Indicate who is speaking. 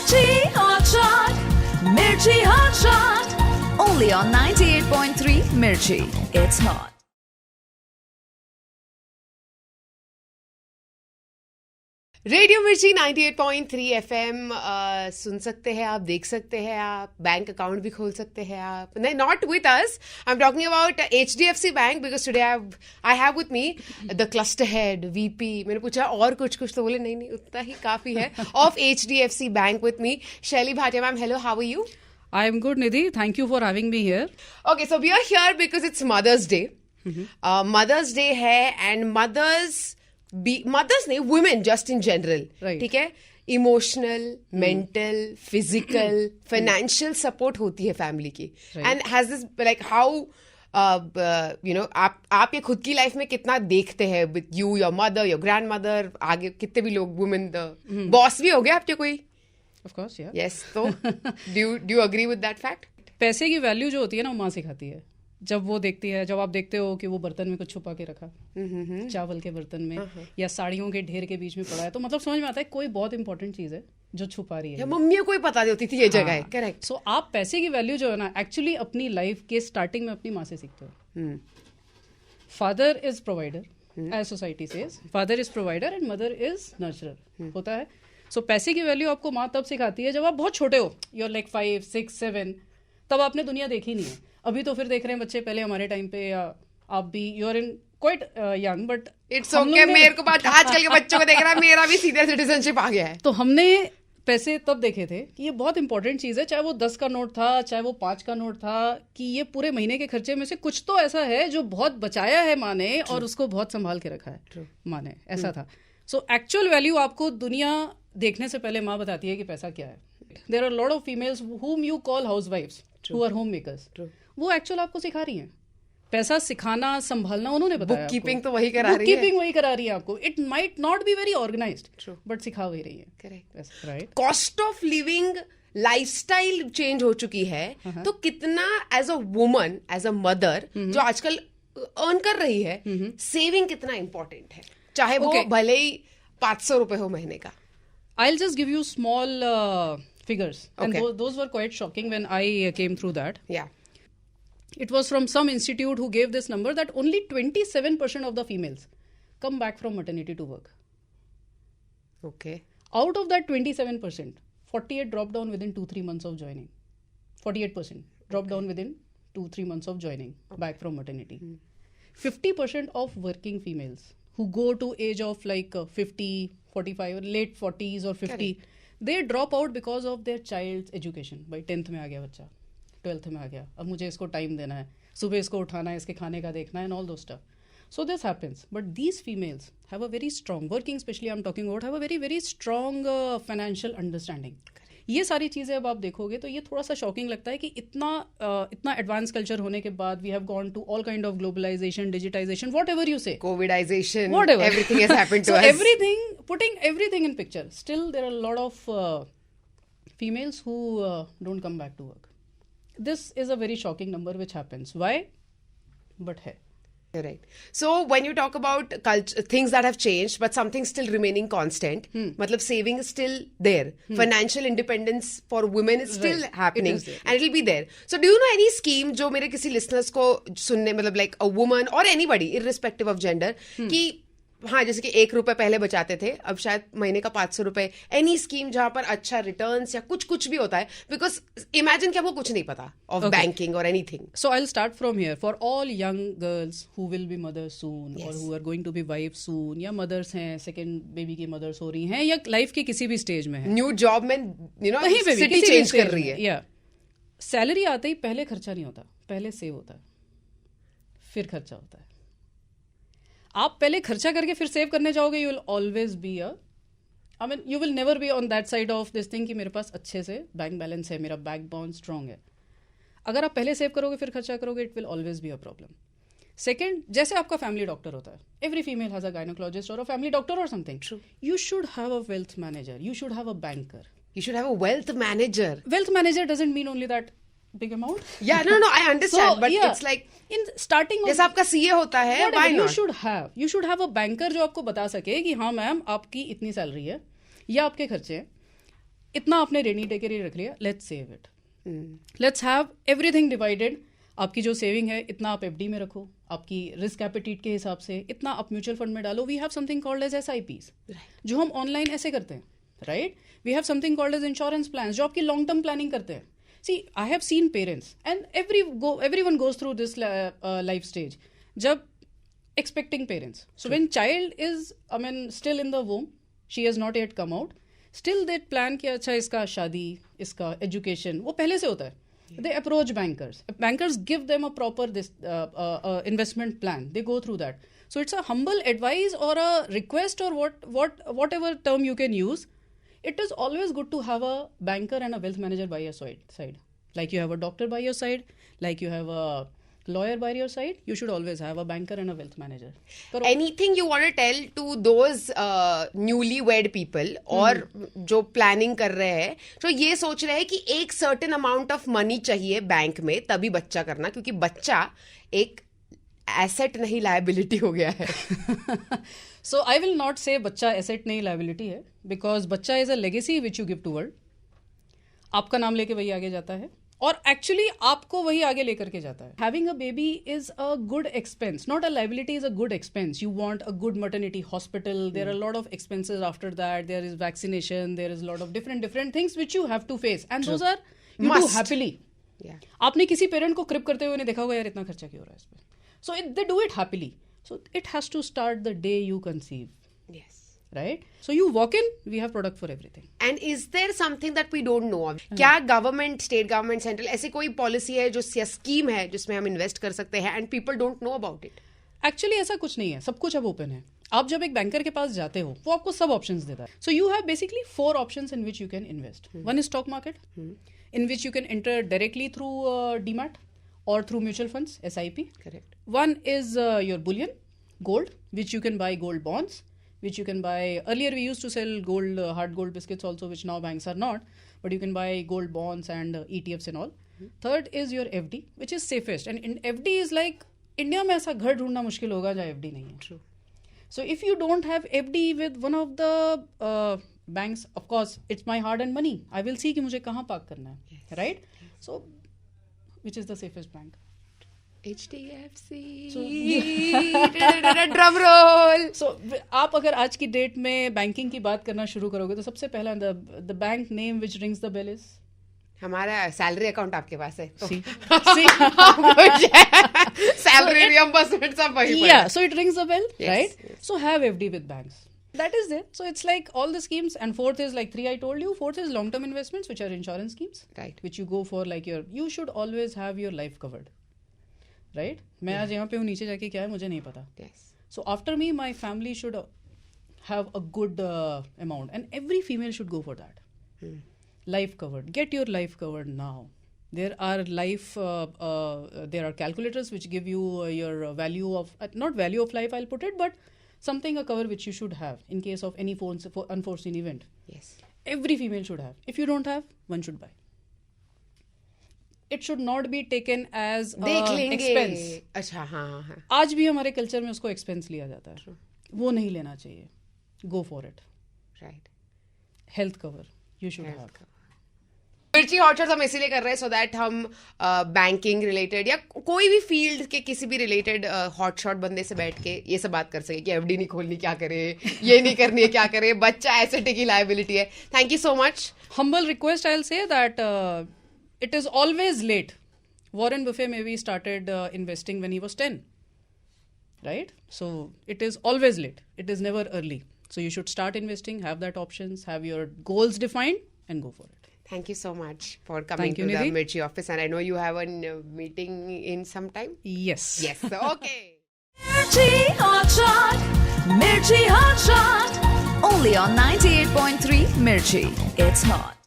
Speaker 1: Mirchi Hot Shot. Only on 98.3 Mirchi. It's hot.
Speaker 2: Radio मिर्ची 98.3 FM सुन सकते हैं आप, देख सकते हैं आप, बैंक अकाउंट भी खोल सकते हैं आप. नहीं, not with us, I am talking about HDFC bank, because today I have with me the cluster head VP. मैंने पूछा और कुछ तो बोले नहीं उतना ही काफी है. Of HDFC bank with me Shaili Bhatia. Ma'am, hello, how are you?
Speaker 3: I am good, Nidhi. Thank you for having me here.
Speaker 2: Okay, so we are here because it's Mother's Day. Mother's Day है and mothers नहीं, women just in general.
Speaker 3: Right.
Speaker 2: ठीक है? Emotional, mental, physical, financial support होती है family की.
Speaker 3: Right.
Speaker 2: And has this like how आप ये खुद की लाइफ में कितना देखते हैं with you, your mother, your grandmother, आगे कितने भी लोग women, the boss भी हो गए आपके कोई?
Speaker 3: Of course, yeah.
Speaker 2: Yes, so do you agree with that fact?
Speaker 3: पैसे की वैल्यू जो होती है ना, वो माँ सिखाती है. जब वो देखती है, जब आप देखते हो कि वो बर्तन में कुछ छुपा के रखा, चावल के बर्तन में या साड़ियों के ढेर के बीच में पड़ा है, तो मतलब समझ में आता है कोई बहुत इंपॉर्टेंट चीज है जो छुपा रही है.
Speaker 2: मम्मी को ही पता होती थी ये जगह है. करेक्ट.
Speaker 3: सो आप पैसे की वैल्यू जो है ना, एक्चुअली अपनी लाइफ के स्टार्टिंग में अपनी माँ से सीखते हो. Father is provider, as society says. Father is provider and mother is nurturer होता है. सो पैसे की वैल्यू आपको माँ तब सिखाती है जब आप बहुत छोटे हो. You are like 5, 6, 7. तब आपने दुनिया देखी नहीं है. अभी तो फिर देख रहे हैं बच्चे. पहले हमारे टाइम पे, या आप भी, you are in quite young, but
Speaker 2: it's okay. मेरे को बात आजकल के बच्चों को देख रहा है, मेरा भी सीनियर सिटीजनशिप आ गया है.
Speaker 3: तो हमने पैसे तब देखे थे कि ये बहुत इंपॉर्टेंट चीज है. चाहे वो 10 का नोट था, चाहे वो 5 का नोट था, कि ये पूरे महीने के खर्चे में से कुछ तो ऐसा है जो बहुत बचाया है माँ ने और उसको बहुत संभाल के रखा है माँ ने. ऐसा था. सो एक्चुअल वैल्यू आपको दुनिया देखने से पहले माँ बताती है कि पैसा क्या है. There are lot of females whom you call हाउसवाइफ्स हु आर होम मेकर्स. वो एक्चुअल आपको सिखा रही हैं. पैसा सिखाना, संभालना उन्होंने बताया.
Speaker 2: बुक कीपिंग तो वही करा रही है.
Speaker 3: बुक कीपिंग वही करा रही है आपको. It might not be very organised, but सिखा वही रही है.
Speaker 2: Correct.
Speaker 3: Right.
Speaker 2: Cost of living, lifestyle change हो चुकी है. तो कितना as a woman, as a mother जो आजकल अर्न कर रही है, सेविंग कितना इंपॉर्टेंट है, चाहे वो भले ही 500 रुपए हो महीने का.
Speaker 3: I'll just give you small figures.
Speaker 2: Okay.
Speaker 3: And those were quite shocking when I came through that.
Speaker 2: Yeah.
Speaker 3: It was from some institute who gave this number that only 27% of the females come back from maternity to work.
Speaker 2: Okay.
Speaker 3: Out of that 27%, 48 dropped down within 2-3 months of joining. 48% dropped down within 2-3 months of joining back from maternity. 50% of working females who go to age of like 50, 45, late 40s or 50, they drop out because of their child's education. By 10th में आ गया बच्चा, 12th में आ गया, अब मुझे इसको time देना है, सुबह इसको उठाना है, इसके खाने का देखना है, and all those stuff. So this happens. But these females have a very strong, working especially I'm talking about, have a very, very strong financial understanding. ये सारी चीजें अब आप देखोगे तो ये थोड़ा सा शॉकिंग लगता है कि इतना एडवांस कल्चर होने के बाद we have gone to all kind of globalisation, digitisation, whatever you say,
Speaker 2: covidisation,
Speaker 3: whatever,
Speaker 2: everything has happened to
Speaker 3: so
Speaker 2: us.
Speaker 3: everything, putting everything in picture, still there are a lot of females who don't come back to work. This is a very shocking number which happens. Why? But है.
Speaker 2: Right. So when you talk about things that have changed, but something still remaining constant, मतलब saving is still there. Financial independence for women is still happening, and it will be there. So do you know any scheme जो मेरे किसी listeners को सुनने, मतलब like a woman or anybody irrespective of gender, कि हाँ, जैसे कि 1 रुपए पहले बचाते थे, अब शायद महीने का 500 रुपए, एनी स्कीम जहां पर अच्छा रिटर्न्स या कुछ भी होता है, बिकॉज इमेजिन कि हमको कुछ नहीं पता ऑफ बैंकिंग और anything.
Speaker 3: So I'll start from here. For all young girls who will be mothers soon, or who are going to be wives soon, या mothers हैं, second baby की mothers हो रही हैं, या लाइफ के किसी भी स्टेज में है,
Speaker 2: न्यू जॉब में, सिटी चेंज कर रही है,
Speaker 3: या सैलरी आते ही पहले खर्चा नहीं होता, पहले सेव होता है, फिर खर्चा होता है. आप पहले खर्चा करके फिर सेव करने जाओगे, you will always be you will never be on that side of this thing कि मेरे पास अच्छे से बैंक बैलेंस है, मेरा बैकबोन स्ट्रांग है. अगर आप पहले सेव करोगे फिर खर्चा करोगे, it will always be a problem. Second, जैसे आपका फैमिली डॉक्टर होता है, every female has a gynaecologist और अ फैमिली डॉक्टर और something. You should have a wealth manager, you should have a banker,
Speaker 2: you should have a wealth manager.
Speaker 3: Wealth manager doesn't mean only that big amount.
Speaker 2: Yeah, no, I understand, so, but yeah, it's like
Speaker 3: in starting
Speaker 2: जैसा आपका CA होता है, why not?
Speaker 3: You should have a banker जो आपको बता सके कि हाँ मैम आपकी इतनी सैलरी है या आपके खर्चे हैं. इतना आपने रेनी डे के लिए रख लिया, let's save it, let's have everything divided. आपकी जो सेविंग है इतना आप एफडी में रखो, आपकी रिस्क एपेटाइट के हिसाब से इतना आप म्यूचुअल फंड में डालो. We have something called as SIPs, जो हम ऑनलाइन ऐसे करते हैं, right. We have something called as insurance plan, जो आपकी लॉन्ग टर्म प्लानिंग करते हैं. See, I have seen parents and everyone goes through this life stage. जब expecting parents, so when child is still in the womb, she has not yet come out, still they plan कि अच्छा इसका शादी, इसका education, वो पहले से होता है. They approach bankers. Bankers give them a proper investment plan. They go through that. So it's a humble advice or a request or whatever term you can use. It is always good to have a banker and a wealth manager by your side. Like you have a doctor by your side, like you have a lawyer by your side, you should always have a banker and a wealth manager.
Speaker 2: Anything you want to tell to those newlywed people और जो planning कर रहे हैं, तो ये सोच रहे हैं कि एक सर्टेन अमाउंट ऑफ मनी चाहिए बैंक में तभी बच्चा करना, क्योंकि बच्चा एक एसेट नहीं लायबिलिटी हो गया है.
Speaker 3: So I will not say बच्चा एसेट नहीं लायबिलिटी है, बिकॉज बच्चा is a legacy which you give to world. आपका नाम लेके वही आगे जाता है और एक्चुअली आपको वही आगे लेकर के जाता है. Having a baby is a good expense, not a liability, is a good expense. You want a good maternity hospital, there are a lot of expenses after that, there is vaccination, there is a lot of different things which you have to face, and those are you do happily. आपने किसी parent को क्रिप करते हुए नहीं देखा होगा यार इतना खर्चा क्यों हो रहा है इस पे. So they do it happily. So it has to start the day you conceive.
Speaker 2: Yes.
Speaker 3: Right? So you walk in, we have product for everything.
Speaker 2: And is there something that we don't know of? क्या government, state government, central ऐसी कोई policy है जो scheme है जिसमें हम invest कर सकते हैं and people don't know about it?
Speaker 3: Actually ऐसा कुछ नहीं है, सब कुछ अब ओपन है. आप जब एक बैंकर के पास जाते हो वो आपको सब ऑप्शंस देता है. So you have basically 4 options in which you can invest. One is stock market, in which you can enter directly through demat or through mutual funds, SIP.
Speaker 2: Correct.
Speaker 3: One is your bullion, gold, which you can buy gold bonds, which you can buy. Earlier we used to sell gold, hard gold biscuits also, which now banks are not. But you can buy gold bonds and ETFs and all. Third is your FD, which is safest. And in FD is like, India में ऐसा घर ढूंढना मुश्किल होगा जहाँ FD नहीं है.
Speaker 2: True.
Speaker 3: So if you don't have FD with one of the banks, of course, it's my hard-earned money. I will see कि मुझे कहाँ park करना है, right? So which is the safest bank?
Speaker 2: HDFC. Drum roll.
Speaker 3: So आप अगर आज की date में बैंकिंग की बात करना शुरू करोगे तो सबसे पहला the bank name which rings the bell is?
Speaker 2: हमारा सैलरी अकाउंट आपके पास है तो
Speaker 3: See?
Speaker 2: सैलरी रियम्बर्समेंट सब वहीं पर.
Speaker 3: Yeah, so it rings the bell,
Speaker 2: Yes,
Speaker 3: right?
Speaker 2: yes.
Speaker 3: So have FD with banks. That is there. So it's like all the schemes, and fourth is like 3 I told you. Fourth is long-term investments, which are insurance schemes,
Speaker 2: Right.
Speaker 3: which you go for like you should always have your life covered, right? मैं आज यहाँ पे हूँ, नीचे जाके क्या है मुझे नहीं पता.
Speaker 2: Yes.
Speaker 3: So after me, my family should have a good amount, and every female should go for that. Life covered. Get your life covered now. There are there are calculators which give you your value of not value of life, I'll put it, but something, a cover which you should have in case of any unforeseen event.
Speaker 2: Yes.
Speaker 3: Every female should have. If you don't have, one should buy. It should not be taken as
Speaker 2: देख लेंगे.
Speaker 3: expense.
Speaker 2: अच्छा, हाँ.
Speaker 3: आज भी हमारे culture में उसको expense लिया जाता है. वो नहीं लेना चाहिए. Go for it.
Speaker 2: Right.
Speaker 3: Health cover you should have.
Speaker 2: मिर्ची हॉट शॉट्स हम इसीलिए कर रहे हैं सो दैट हम बैंकिंग रिलेटेड या कोई भी फील्ड के किसी भी रिलेटेड हॉट शॉट बंदे से बैठ के ये सब बात कर सके कि एफडी नहीं खोलनी क्या करे, ये नहीं करनी है क्या करे, बच्चा एसेट की लायबिलिटी है. Thank you so much.
Speaker 3: Humble request, I'll say that it is always late. Warren Buffett maybe started investing when he was 10, right? So it is always late. It is never early. So you should start investing, have that options, have your goals defined, and go for it.
Speaker 2: Thank you so much for coming
Speaker 3: Thank you,
Speaker 2: to the
Speaker 3: Nidhi.
Speaker 2: Mirchi office, and I know you have a meeting in some time.
Speaker 3: Yes.
Speaker 2: Yes. Okay.
Speaker 1: Mirchi Hot Shot. Mirchi Hot Shot. Only on 98.3 Mirchi. It's hot.